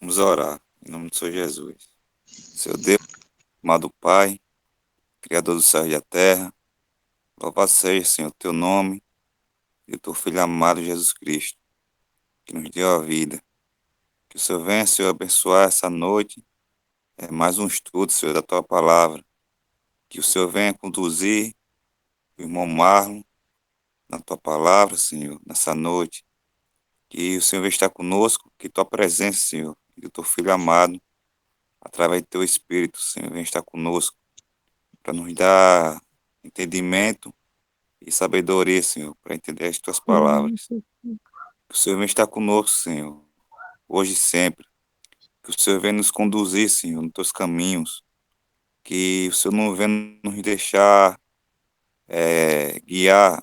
Vamos orar, em nome do Senhor Jesus. Seu Deus, amado Pai, Criador do céu e da terra, louvado seja, Senhor, teu nome e o teu Filho amado Jesus Cristo, que nos deu a vida. Que o Senhor venha, Senhor, abençoar essa noite, mais um estudo, Senhor, da tua palavra. Que o Senhor venha conduzir o irmão Marlon na tua palavra, Senhor, nessa noite. Que o Senhor venha estar conosco, que tua presença, Senhor, e do teu Filho amado, através do teu Espírito, Senhor, venha estar conosco, para nos dar entendimento e sabedoria, Senhor, para entender as tuas palavras. Que o Senhor venha estar conosco, Senhor, hoje e sempre. Que o Senhor venha nos conduzir, Senhor, nos teus caminhos. Que o Senhor não venha nos deixar guiar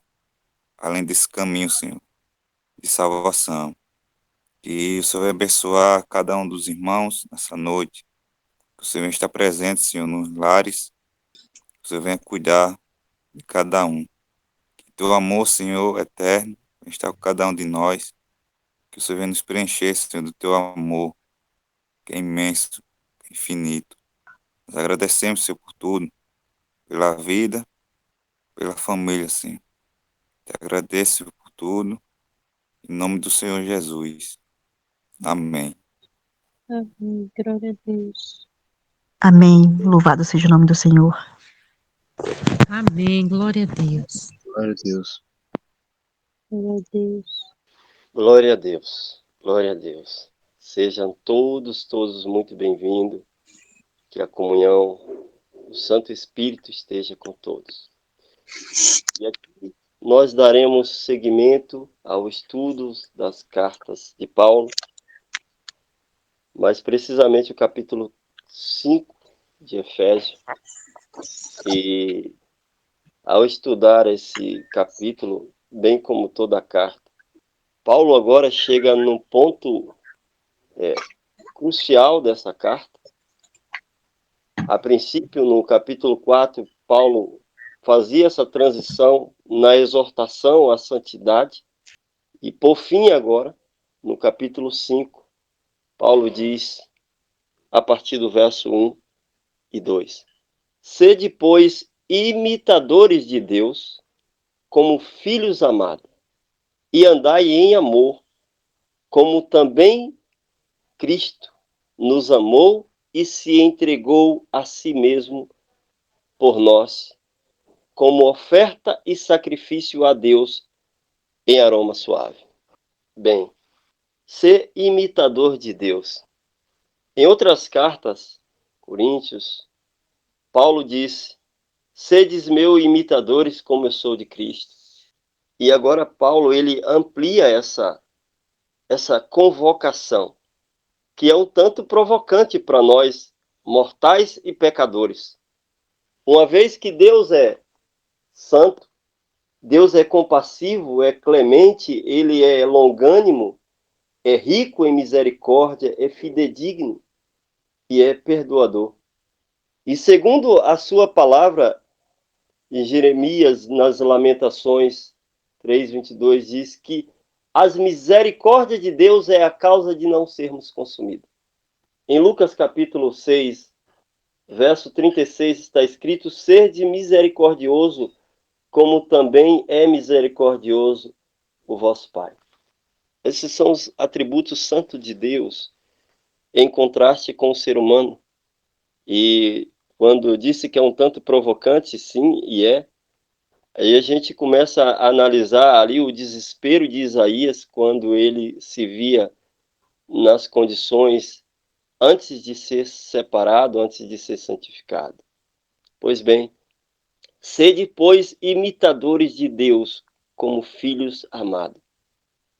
além desse caminho, Senhor, de salvação. Que o Senhor venha abençoar cada um dos irmãos nessa noite. Que o Senhor venha estar presente, Senhor, nos lares. Que o Senhor venha cuidar de cada um. Que teu amor, Senhor, eterno, venha estar com cada um de nós. Que o Senhor venha nos preencher, Senhor, do teu amor, que é imenso, que é infinito. Nós agradecemos, Senhor, por tudo, pela vida, pela família, Senhor. Te agradeço por tudo, em nome do Senhor Jesus. Amém. Amém. Glória a Deus. Amém. Louvado seja o nome do Senhor. Amém. Glória a Deus. Glória a Deus. Glória a Deus. Glória a Deus, glória a Deus. Sejam todos muito bem-vindos. Que a comunhão do Santo Espírito esteja com todos. E aqui nós daremos seguimento ao estudo das cartas de Paulo, mais precisamente o capítulo 5 de Efésios. E ao estudar esse capítulo, bem como toda a carta, Paulo agora chega num ponto crucial dessa carta. A princípio, no capítulo 4, Paulo fazia essa transição na exortação à santidade. E, por fim, agora, no capítulo 5, Paulo diz, a partir do verso 1 e 2: Sede, pois, imitadores de Deus, como filhos amados, e andai em amor, como também Cristo nos amou e se entregou a si mesmo por nós, como oferta e sacrifício a Deus em aroma suave. Bem, ser imitador de Deus. Em outras cartas, Coríntios, Paulo diz: sedes meus imitadores como eu sou de Cristo. E agora Paulo ele amplia essa convocação, que é um tanto provocante para nós, mortais e pecadores. Uma vez que Deus é santo, Deus é compassivo, é clemente, ele é longânimo, é rico em misericórdia, é fidedigno e é perdoador. E segundo a sua palavra, em Jeremias, nas Lamentações 3:22, diz que as misericórdias de Deus é a causa de não sermos consumidos. Em Lucas capítulo 6, verso 36, está escrito: sede misericordioso, como também é misericordioso o vosso Pai. Esses são os atributos santos de Deus, em contraste com o ser humano. E quando eu disse que é um tanto provocante, sim, e é, aí a gente começa a analisar ali o desespero de Isaías quando ele se via nas condições antes de ser separado, antes de ser santificado. Pois bem, sede, pois, imitadores de Deus, como filhos amados.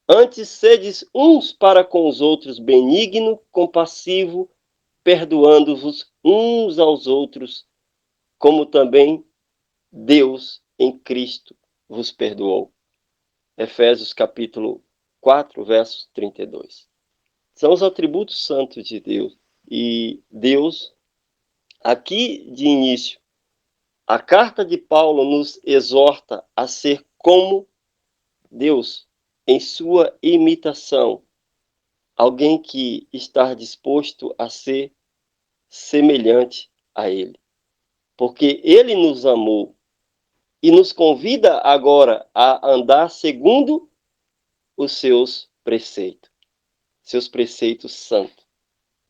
Antes sedes uns para com os outros benigno, compassivo, perdoando-vos uns aos outros, como também Deus em Cristo vos perdoou. Efésios capítulo 4, verso 32. São os atributos santos de Deus. E Deus, aqui de início, a carta de Paulo nos exorta a ser como Deus, em sua imitação, alguém que está disposto a ser semelhante a Ele. Porque Ele nos amou e nos convida agora a andar segundo os seus preceitos santos.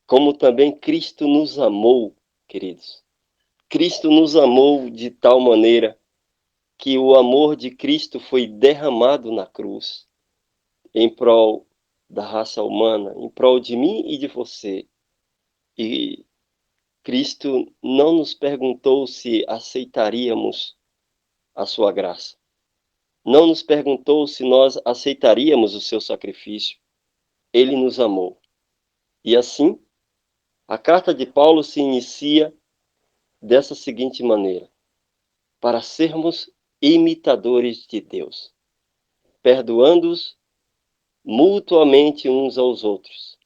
Como também Cristo nos amou, queridos. Cristo nos amou de tal maneira que o amor de Cristo foi derramado na cruz em prol da raça humana, em prol de mim e de você. E Cristo não nos perguntou se aceitaríamos a sua graça. Não nos perguntou se nós aceitaríamos o seu sacrifício. Ele nos amou. E assim, a carta de Paulo se inicia dessa seguinte maneira: para sermos imitadores de Deus, perdoando-os mutuamente uns aos outros.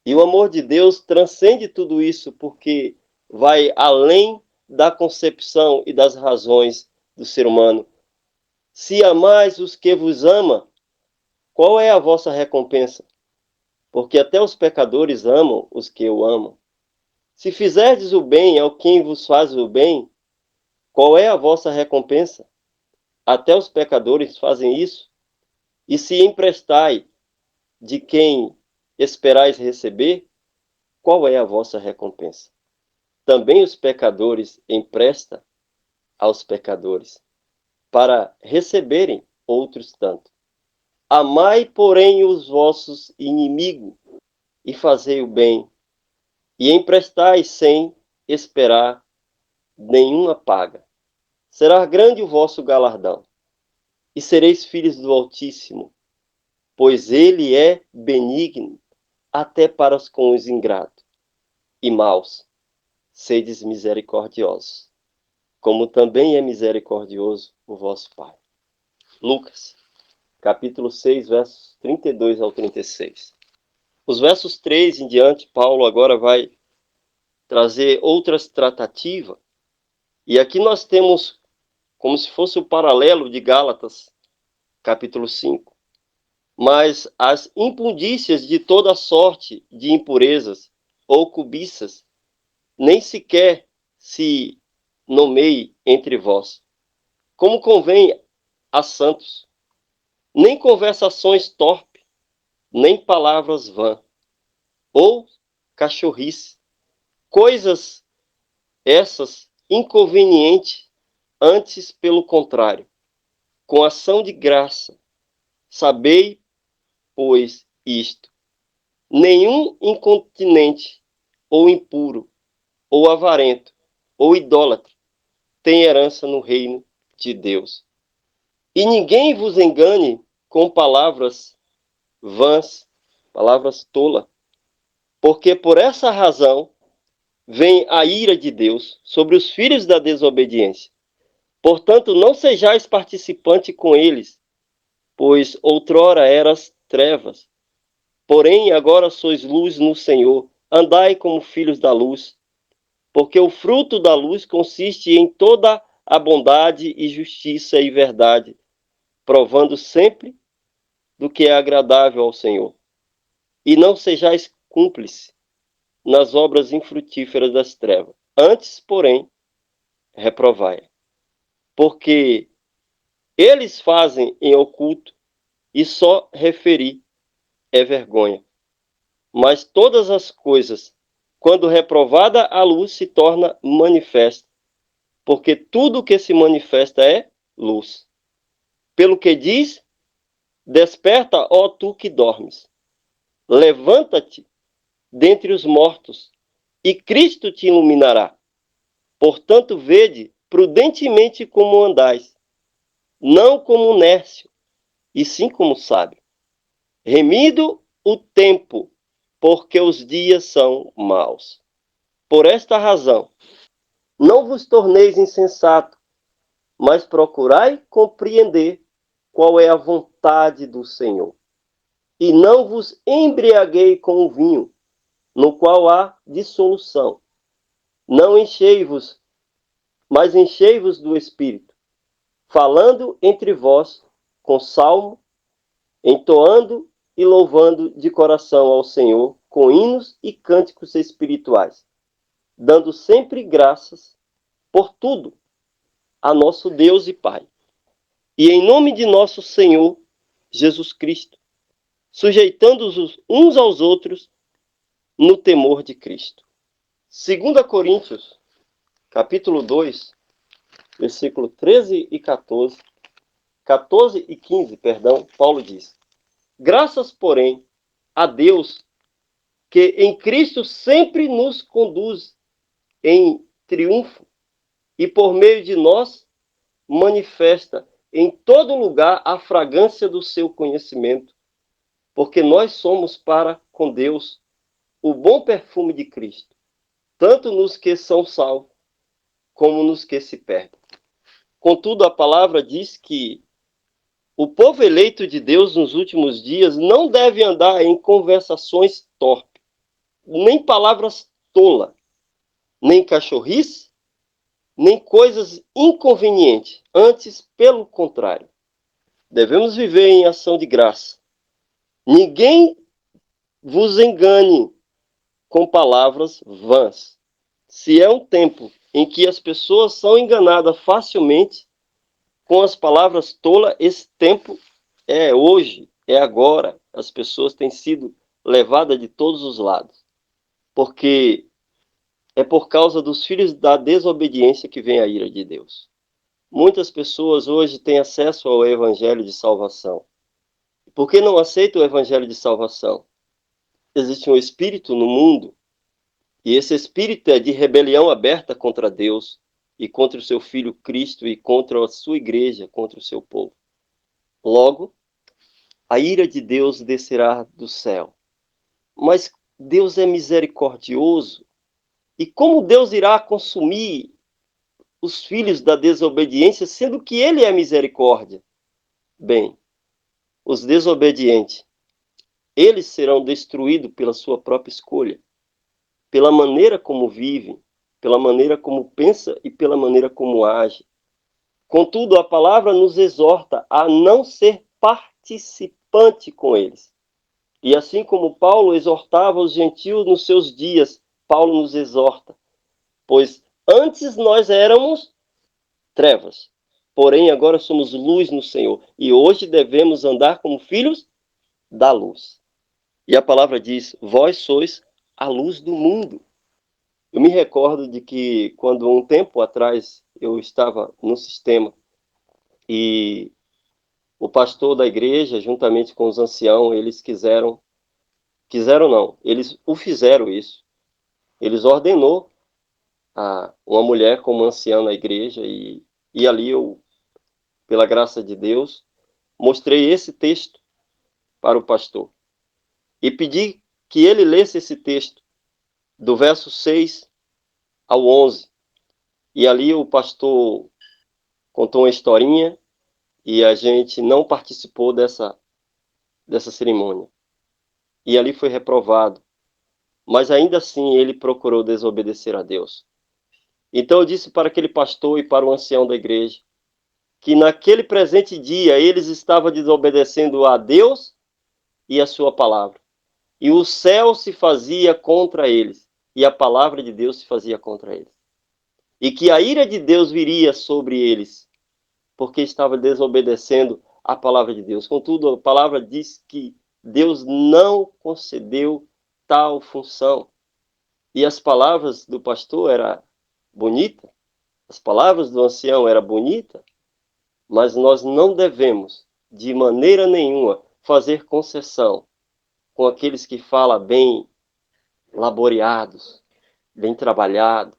E o amor de Deus transcende tudo isso, porque vai além da concepção e das razões do ser humano. Se amais os que vos amam, qual é a vossa recompensa? Porque até os pecadores amam os que o amam. Se fizerdes o bem ao quem vos faz o bem, qual é a vossa recompensa? Até os pecadores fazem isso. E se emprestai de quem esperais receber, qual é a vossa recompensa? Também os pecadores emprestam aos pecadores, para receberem outros tanto. Amai, porém, os vossos inimigos, e fazei o bem, e emprestai sem esperar nenhuma paga. Será grande o vosso galardão, e sereis filhos do Altíssimo, pois ele é benigno até para com os ingratos e maus. Sedes misericordiosos, como também é misericordioso o vosso Pai. Lucas, capítulo 6, versos 32 ao 36. Os versos 3 em diante, Paulo agora vai trazer outras tratativas. E aqui nós temos como se fosse o paralelo de Gálatas, capítulo 5. Mas as impundícias de toda sorte de impurezas ou cobiças nem sequer se nomeie entre vós, como convém a santos, nem conversações torpes, nem palavras vãs, ou cachorrice, coisas essas inconvenientes, antes pelo contrário, com ação de graça, sabei, pois, isto: nenhum incontinente, ou impuro, ou avarento, ou idólatra, tem herança no reino de Deus. E ninguém vos engane com palavras vãs, palavras tolas, porque por essa razão vem a ira de Deus sobre os filhos da desobediência. Portanto, não sejais participante com eles, pois outrora eras trevas, porém agora sois luz no Senhor. Andai como filhos da luz, porque o fruto da luz consiste em toda a bondade e justiça e verdade, provando sempre do que é agradável ao Senhor. E não sejais cúmplices nas obras infrutíferas das trevas. Antes, porém, reprovai. Porque eles fazem em oculto, e só referir é vergonha. Mas todas as coisas, quando reprovada a luz, se torna manifesta, porque tudo que se manifesta é luz. Pelo que diz: desperta, ó tu que dormes, levanta-te dentre os mortos, e Cristo te iluminará. Portanto, vede prudentemente como andais, não como nércio, e sim como sábio, remido o tempo, porque os dias são maus. Por esta razão, não vos torneis insensato, mas procurai compreender qual é a vontade do Senhor. E não vos embriaguei com o vinho, no qual há dissolução. Não enchei-vos, mas enchei-vos do Espírito, falando entre vós com salmo, entoando e louvando de coração ao Senhor com hinos e cânticos espirituais, dando sempre graças por tudo a nosso Deus e Pai. E em nome de nosso Senhor Jesus Cristo, sujeitando-os uns aos outros no temor de Cristo. 2 Coríntios, capítulo 2, versículo 13 e 14, 14 e 15, Paulo diz: graças, porém, a Deus, que em Cristo sempre nos conduz em triunfo e por meio de nós manifesta em todo lugar a fragrância do seu conhecimento, porque nós somos para com Deus o bom perfume de Cristo, tanto nos que são salvos, como nos que se perdem. Contudo, a palavra diz que o povo eleito de Deus nos últimos dias não deve andar em conversações torpes, nem palavras tolas, nem cachorrice, nem coisas inconvenientes. Antes, pelo contrário, devemos viver em ação de graça. Ninguém vos engane com palavras vãs. Se é um tempo em que as pessoas são enganadas facilmente com as palavras tolas, esse tempo é hoje, é agora. As pessoas têm sido levadas de todos os lados. Porque é por causa dos filhos da desobediência que vem a ira de Deus. Muitas pessoas hoje têm acesso ao evangelho de salvação. Por que não aceitam o evangelho de salvação? Existe um espírito no mundo, e esse espírito é de rebelião aberta contra Deus e contra o seu Filho Cristo e contra a sua igreja, contra o seu povo. Logo, a ira de Deus descerá do céu. Mas Deus é misericordioso, e como Deus irá consumir os filhos da desobediência, sendo que ele é misericórdia? Bem, os desobedientes, eles serão destruídos pela sua própria escolha, pela maneira como vivem, pela maneira como pensa e pela maneira como age. Contudo, a palavra nos exorta a não ser participante com eles. E assim como Paulo exortava os gentios nos seus dias, Paulo nos exorta, pois antes nós éramos trevas, porém agora somos luz no Senhor, e hoje devemos andar como filhos da luz. E a palavra diz: vós sois a luz do mundo. Eu me recordo de que quando um tempo atrás eu estava no sistema e o pastor da igreja, juntamente com os anciãos, eles eles o fizeram isso. Eles ordenou uma mulher como anciã na igreja e ali eu, pela graça de Deus, mostrei esse texto para o pastor e pedi que ele lesse esse texto do verso 6 ao 11. E ali o pastor contou uma historinha e a gente não participou dessa cerimônia. E ali foi reprovado. Mas ainda assim ele procurou desobedecer a Deus. Então eu disse para aquele pastor e para o ancião da igreja que naquele presente dia eles estavam desobedecendo a Deus e a sua palavra. E o céu se fazia contra eles, e a palavra de Deus se fazia contra eles. E que a ira de Deus viria sobre eles, porque estavam desobedecendo a palavra de Deus. Contudo, a palavra diz que Deus não concedeu tal função. E as palavras do pastor eram bonitas, as palavras do ancião eram bonitas, mas nós não devemos, de maneira nenhuma, fazer concessão com aqueles que falam bem laboreados, bem trabalhado,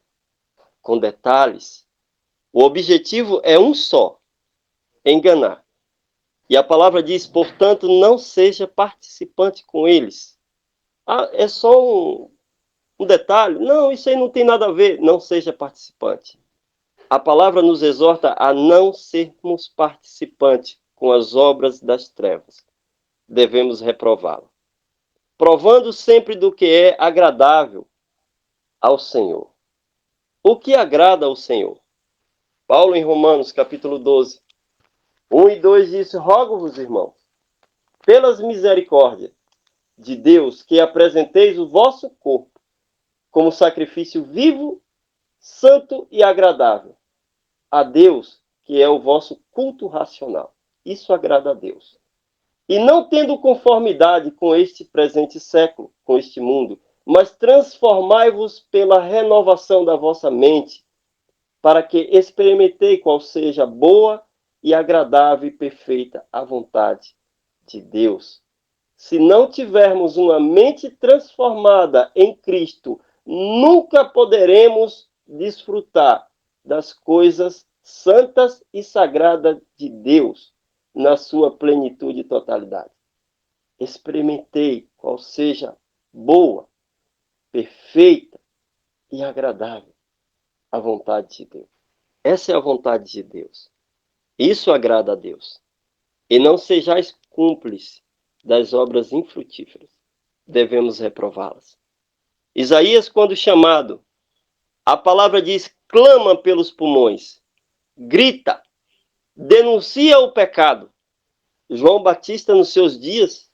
com detalhes. O objetivo é um só: enganar. E a palavra diz, portanto, não seja participante com eles. É só um detalhe? Não, isso aí não tem nada a ver. Não seja participante. A palavra nos exorta a não sermos participantes com as obras das trevas. Devemos reprová-la, provando sempre do que é agradável ao Senhor. O que agrada ao Senhor? Paulo, em Romanos, capítulo 12, 1 e 2, diz: rogo-vos, irmãos, pelas misericórdias de Deus, que apresenteis o vosso corpo como sacrifício vivo, santo e agradável a Deus, que é o vosso culto racional. Isso agrada a Deus. E não tendo conformidade com este presente século, com este mundo, mas transformai-vos pela renovação da vossa mente, para que experimentei qual seja a boa e agradável e perfeita a vontade de Deus. Se não tivermos uma mente transformada em Cristo, nunca poderemos desfrutar das coisas santas e sagradas de Deus na sua plenitude e totalidade. Experimentei qual seja boa, perfeita e agradável a vontade de Deus. Essa é a vontade de Deus. Isso agrada a Deus. E não sejais cúmplices das obras infrutíferas. Devemos reprová-las. Isaías, quando chamado, a palavra diz, clama pelos pulmões, grita, denuncia o pecado. João Batista, nos seus dias,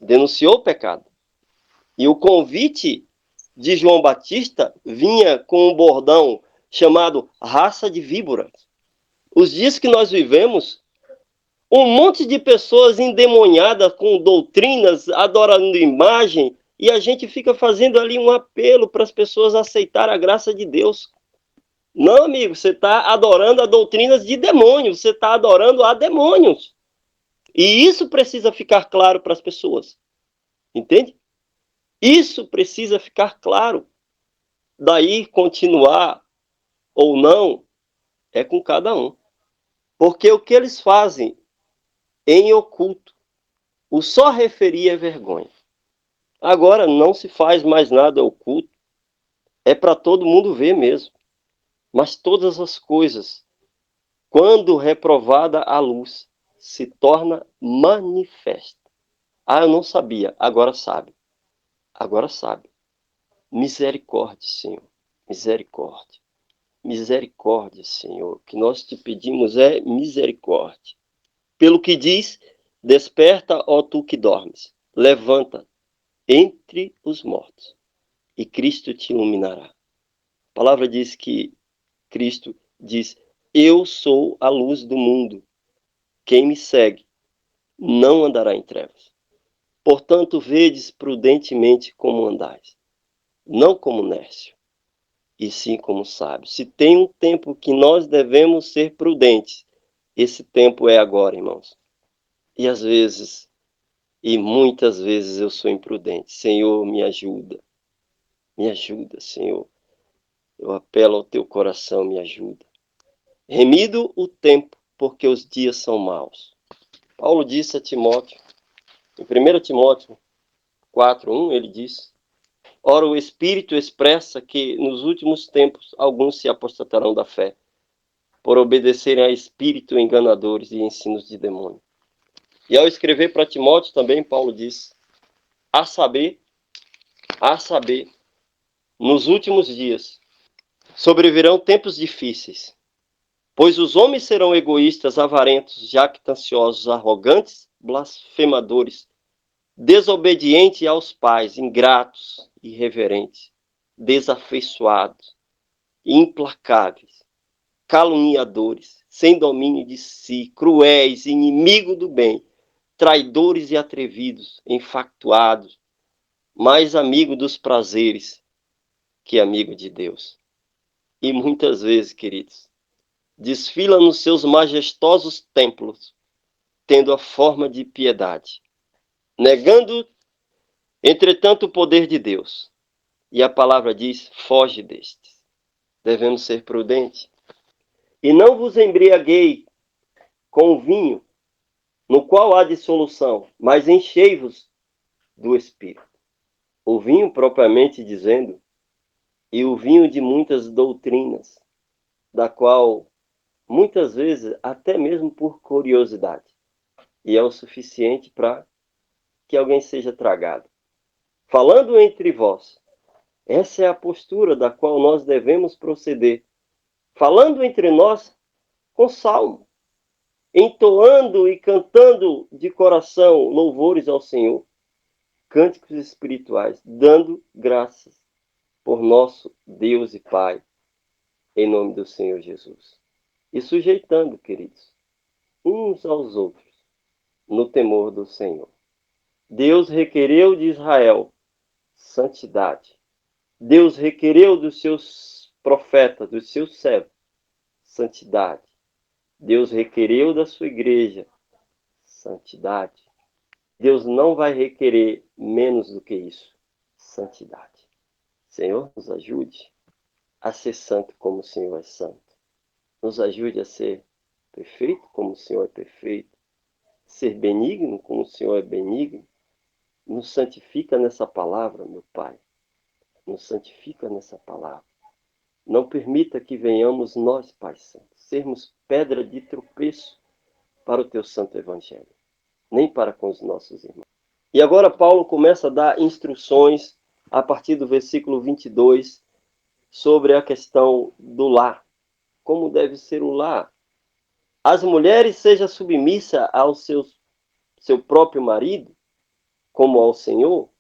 denunciou o pecado. E o convite de João Batista vinha com um bordão chamado raça de víboras. Os dias que nós vivemos, um monte de pessoas endemoniadas com doutrinas, adorando imagem, e a gente fica fazendo ali um apelo para as pessoas aceitarem a graça de Deus. Não, amigo, você está adorando a doutrinas de demônios, você está adorando a demônios. E isso precisa ficar claro para as pessoas. Entende? Isso precisa ficar claro. Daí continuar ou não é com cada um. Porque o que eles fazem em oculto, o só referir é vergonha. Agora não se faz mais nada oculto. É para todo mundo ver mesmo. Mas todas as coisas, quando reprovada à luz, se torna manifesta. Ah, eu não sabia, agora sabe. Agora sabe. Misericórdia, Senhor. Misericórdia. Misericórdia, Senhor. O que nós te pedimos é misericórdia. Pelo que diz, desperta, ó tu que dormes. Levanta entre os mortos e Cristo te iluminará. A palavra diz que Cristo diz, eu sou a luz do mundo. Quem me segue não andará em trevas. Portanto, vedes prudentemente como andais, não como nércio, e sim como sábio. Se tem um tempo que nós devemos ser prudentes, esse tempo é agora, irmãos. E às vezes, e muitas vezes eu sou imprudente. Senhor, me ajuda. Me ajuda, Senhor. Eu apelo ao teu coração, me ajuda. Remido o tempo, porque os dias são maus. Paulo disse a Timóteo, em 1 Timóteo 4:1, ele diz, ora, o Espírito expressa que nos últimos tempos alguns se apostatarão da fé, por obedecerem a espírito enganadores e ensinos de demônio. E ao escrever para Timóteo também, Paulo diz, a saber, nos últimos dias sobrevirão tempos difíceis, pois os homens serão egoístas, avarentos, jactanciosos, arrogantes, blasfemadores, desobedientes aos pais, ingratos, irreverentes, desafeiçoados, implacáveis, caluniadores, sem domínio de si, cruéis, inimigos do bem, traidores e atrevidos, enfatuados, mais amigo dos prazeres que amigo de Deus. E muitas vezes, queridos, desfila nos seus majestosos templos, tendo a forma de piedade, negando, entretanto, o poder de Deus. E a palavra diz, foge destes. Devemos ser prudentes. E não vos embriaguei com o vinho, no qual há dissolução, mas enchei-vos do Espírito. O vinho, propriamente dizendo, e o vinho de muitas doutrinas, da qual, muitas vezes, até mesmo por curiosidade, e é o suficiente para que alguém seja tragado. Falando entre vós, essa é a postura da qual nós devemos proceder. Falando entre nós com salmo, entoando e cantando de coração louvores ao Senhor, cânticos espirituais, dando graças por nosso Deus e Pai, em nome do Senhor Jesus. E sujeitando, queridos, uns aos outros, no temor do Senhor. Deus requereu de Israel santidade. Deus requereu dos seus profetas, dos seus servos, santidade. Deus requereu da sua igreja santidade. Deus não vai requerer menos do que isso, santidade. Senhor, nos ajude a ser santo como o Senhor é santo. Nos ajude a ser perfeito como o Senhor é perfeito. Ser benigno como o Senhor é benigno. Nos santifica nessa palavra, meu Pai. Nos santifica nessa palavra. Não permita que venhamos nós, Pai Santo, sermos pedra de tropeço para o teu santo evangelho, nem para com os nossos irmãos. E agora Paulo começa a dar instruções a partir do versículo 22 sobre a questão do lar. Como deve ser o lar? As mulheres sejam submissas ao seu próprio marido, como ao Senhor,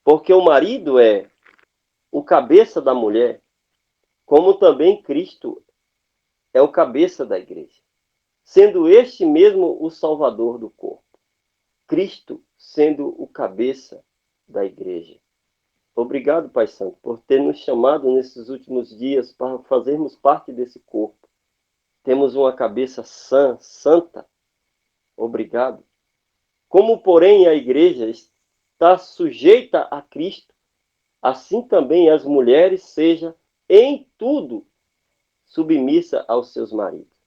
porque o marido é o cabeça da mulher, como também Cristo é o cabeça da igreja, sendo este mesmo o Salvador do corpo. Cristo sendo o cabeça da igreja. Obrigado, Pai Santo, por ter nos chamado nesses últimos dias para fazermos parte desse corpo. Temos uma cabeça santa. Obrigado. Como, porém, a igreja está sujeita a Cristo, assim também as mulheres sejam em tudo submissa aos seus maridos.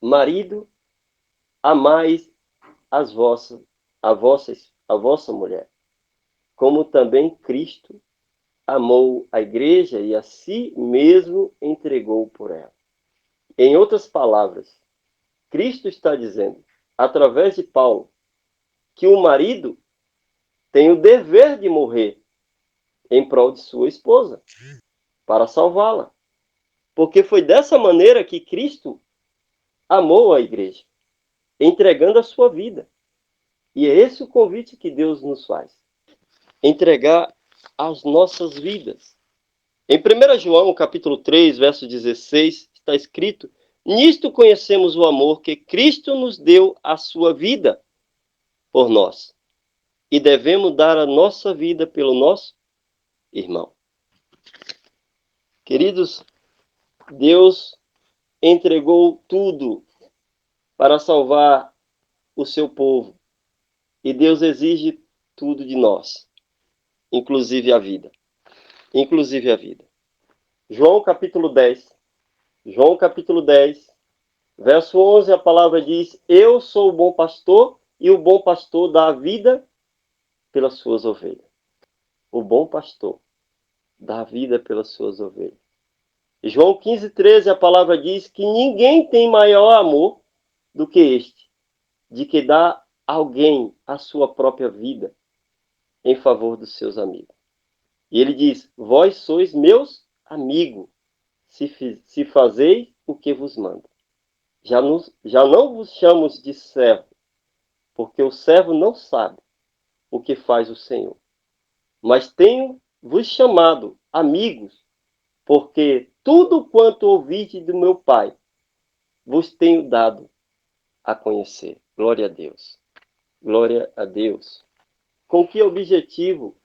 Marido, amais a vossa mulher, como também Cristo amou a igreja e a si mesmo entregou por ela. Em outras palavras, Cristo está dizendo, através de Paulo, que o marido tem o dever de morrer em prol de sua esposa, para salvá-la. Porque foi dessa maneira que Cristo amou a igreja, entregando a sua vida. E é esse o convite que Deus nos faz. Entregar as nossas vidas. Em 1 João, capítulo 3, verso 16, está escrito: nisto conhecemos o amor que Cristo nos deu a sua vida por nós. E devemos dar a nossa vida pelo nosso irmão. Queridos, Deus entregou tudo para salvar o seu povo. E Deus exige tudo de nós, inclusive a vida. Inclusive a vida. João capítulo 10. João capítulo 10, verso 11, a palavra diz: eu sou o bom pastor e o bom pastor dá a vida pelas suas ovelhas. O bom pastor dá a vida pelas suas ovelhas. João 15, 13, a palavra diz que ninguém tem maior amor do que este, de que dá alguém a sua própria vida em favor dos seus amigos. E ele diz: vós sois meus amigos, se fazeis o que vos mando. Já não vos chamo de servo, porque o servo não sabe o que faz o Senhor. Mas tenho-vos chamado amigos, porque tudo quanto ouviste do meu Pai, vos tenho dado a conhecer. Glória a Deus. Glória a Deus. Com que objetivo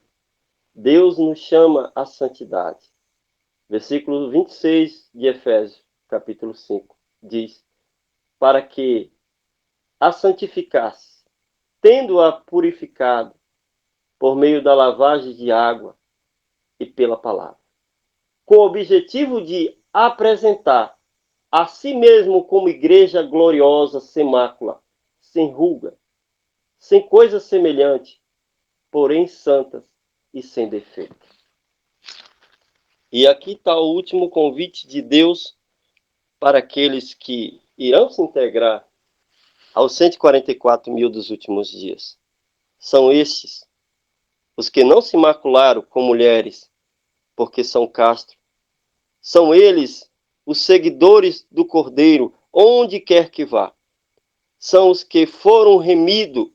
Deus nos chama à santidade? Versículo 26 de Efésios, capítulo 5, diz: para que a santificasse, tendo-a purificado por meio da lavagem de água e pela palavra, com o objetivo de apresentar a si mesmo como igreja gloriosa, sem mácula, sem ruga, sem coisa semelhante, porém santas e sem defeito. E aqui está o último convite de Deus para aqueles que irão se integrar aos 144 mil dos últimos dias. São estes os que não se macularam com mulheres, porque são castos. São eles os seguidores do Cordeiro, onde quer que vá. são os que foram remidos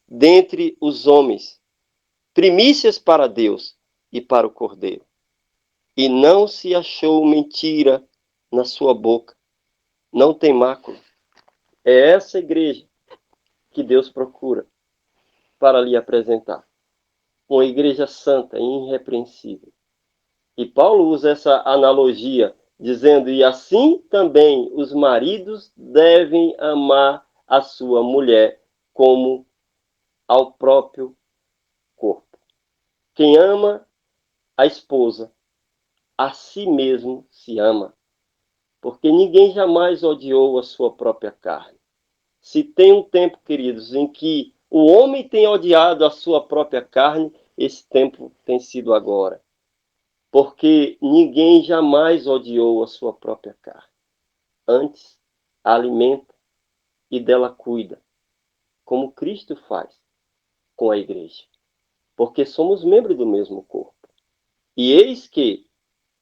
dentre os homens, primícias para Deus e para o Cordeiro. E não se achou mentira na sua boca, não tem mácula. É essa igreja que Deus procura para lhe apresentar. Uma igreja santa e irrepreensível. E Paulo usa essa analogia, dizendo, e assim também os maridos devem amar a sua mulher como ao próprio corpo. Quem ama a esposa, a si mesmo se ama, porque ninguém jamais odiou a sua própria carne. Se tem um tempo, queridos, em que o homem tem odiado a sua própria carne, esse tempo tem sido agora. Porque ninguém jamais odiou a sua própria carne. Antes, a alimenta e dela cuida, como Cristo faz com a igreja. Porque somos membros do mesmo corpo. E eis que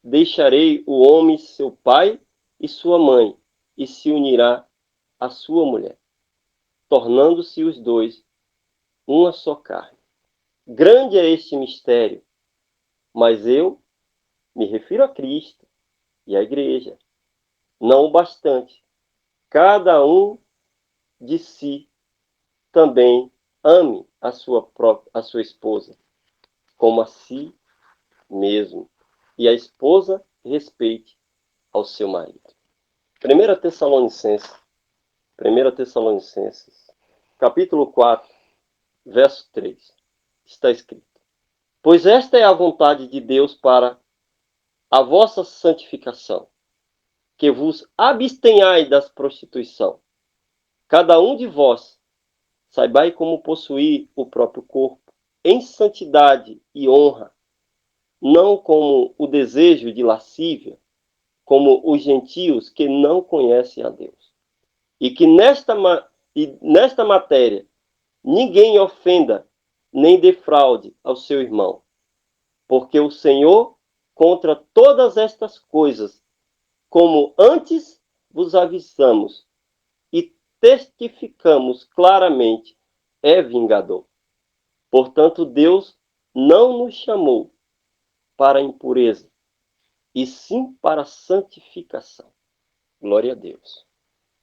deixarei o homem seu pai e sua mãe, e se unirá à sua mulher, tornando-se os dois uma só carne. Grande é este mistério, mas eu me refiro a Cristo e à igreja. Não o bastante. Cada um de si também ame a sua esposa, como a si mesmo. E a esposa respeite ao seu marido. 1 Tessalonicenses, capítulo 4, verso 3, está escrito: Pois esta é a vontade de Deus para a vossa santificação, que vos abstenhai da prostituição. Cada um de vós saibai como possuir o próprio corpo, em santidade e honra, não como o desejo de lascívia, como os gentios que não conhecem a Deus. E que nesta matéria ninguém ofenda nem defraude ao seu irmão, porque o Senhor, contra todas estas coisas, como antes vos avisamos e testificamos claramente, é vingador. Portanto, Deus não nos chamou para a impureza, e sim para a santificação. Glória a Deus.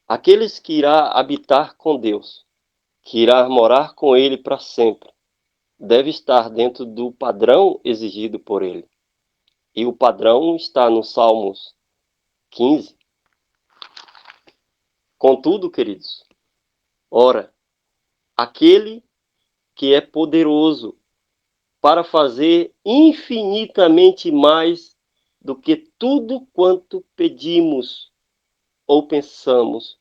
Aqueles que irá habitar com Deus, que irá morar com Ele para sempre, deve estar dentro do padrão exigido por Ele. E o padrão está no Salmos 15. Contudo, queridos, ora, aquele que é poderoso para fazer infinitamente mais do que tudo quanto pedimos ou pensamos,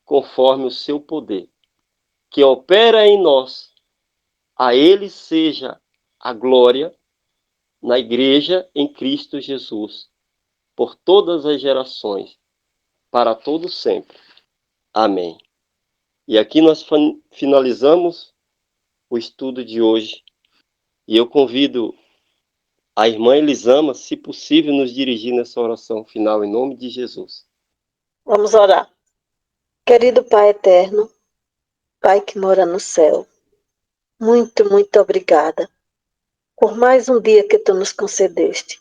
conforme o seu poder, que opera em nós, a Ele seja a glória na Igreja em Cristo Jesus, por todas as gerações, para todo sempre. Amém. E aqui nós finalizamos o estudo de hoje. E eu convido a irmã Elisama, se possível, nos dirigir nessa oração final, em nome de Jesus. Vamos orar. Querido Pai eterno, Pai que mora no céu, muito, muito obrigada por mais um dia que Tu nos concedeste,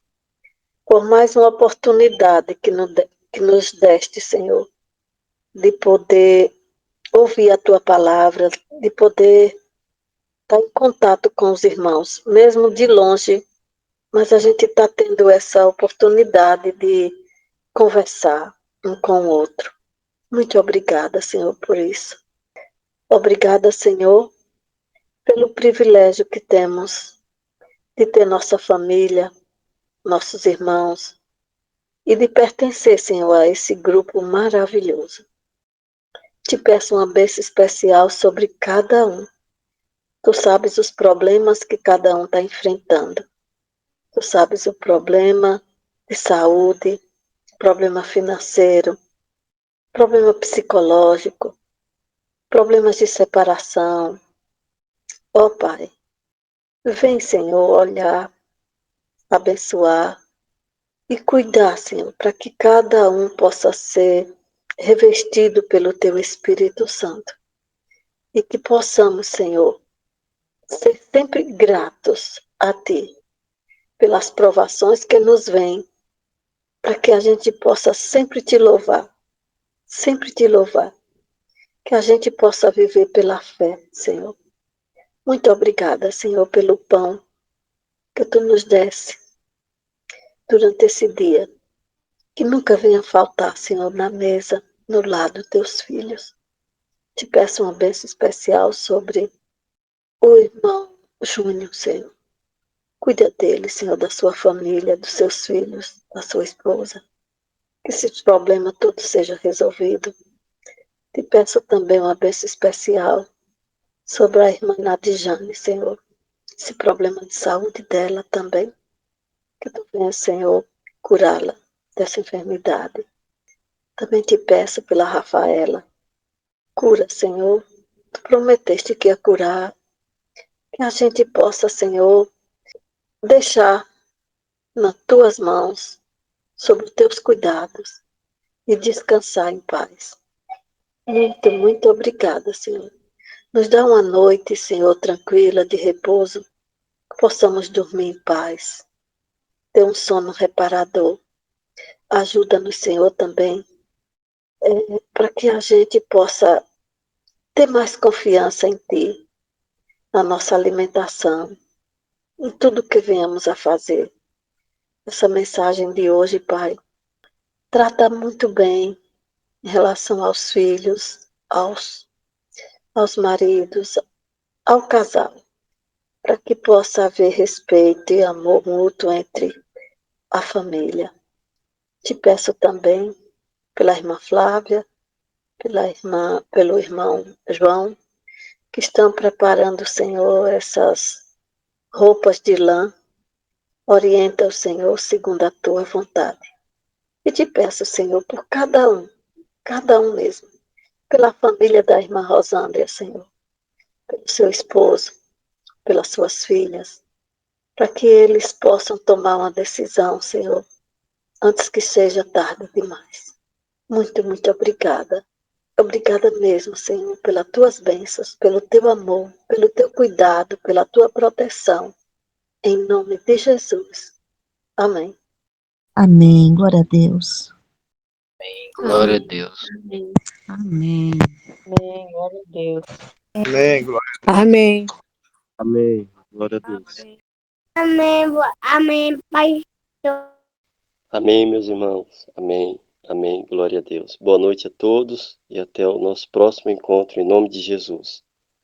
por mais uma oportunidade que nos deste, Senhor, de poder ouvir a Tua palavra, de poder estar em contato com os irmãos, mesmo de longe, mas a gente está tendo essa oportunidade de conversar um com o outro. Muito obrigada, Senhor, por isso. Obrigada, Senhor, pelo privilégio que temos de ter nossa família, nossos irmãos, e de pertencer, Senhor, a esse grupo maravilhoso. Te peço uma bênção especial sobre cada um. Tu sabes os problemas que cada um está enfrentando. Tu sabes o problema de saúde, problema financeiro, problema psicológico, problemas de separação. Ó Pai, vem, Senhor, olhar, abençoar e cuidar, Senhor, para que cada um possa ser revestido pelo Teu Espírito Santo. E que possamos, Senhor, ser sempre gratos a Ti pelas provações que nos vêm, para que a gente possa sempre Te louvar, sempre Te louvar. Que a gente possa viver pela fé, Senhor. Muito obrigada, Senhor, pelo pão que Tu nos desse durante esse dia. Que nunca venha faltar, Senhor, na mesa, no lado dos Teus filhos. Te peço uma bênção especial sobre o irmão Júnior, Senhor. Cuida dele, Senhor, da sua família, dos seus filhos, da sua esposa. Que esse problema todo seja resolvido. Te peço também uma bênção especial sobre a irmã Nadijane, Senhor. Esse problema de saúde dela também. Que Tu venha, Senhor, curá-la dessa enfermidade. Também te peço pela Rafaela. Cura, Senhor. Tu prometeste que ia curar. Que a gente possa, Senhor, deixar nas Tuas mãos, sob os Teus cuidados, e descansar em paz. Muito, muito obrigada, Senhor. Nos dá uma noite, Senhor, tranquila, de repouso, que possamos dormir em paz, ter um sono reparador. Ajuda-nos, Senhor, também, para que a gente possa ter mais confiança em Ti, na nossa alimentação, em tudo que venhamos a fazer. Essa mensagem de hoje, Pai, trata muito bem em relação aos filhos, aos maridos, ao casal, para que possa haver respeito e amor mútuo entre a família. Te peço também pela irmã Flávia, pelo irmão João, que estão preparando, Senhor, essas roupas de lã. Orienta o Senhor segundo a Tua vontade. E te peço, Senhor, por cada um mesmo, pela família da irmã Rosândria, Senhor, pelo seu esposo, pelas suas filhas, para que eles possam tomar uma decisão, Senhor, antes que seja tarde demais. Muito, muito obrigada. Obrigada mesmo, Senhor, pelas Tuas bênçãos, pelo Teu amor, pelo Teu cuidado, pela Tua proteção. Em nome de Jesus. Amém. Amém. Glória a Deus. Glória a Deus. Amém. Amém. Amém. Glória a Deus. Amém, glória Amém. Amém. Glória a Deus. Amém, amém, Pai. Amém, meus irmãos. Amém. Amém. Glória a Deus. Boa noite a todos e até o nosso próximo encontro em nome de Jesus.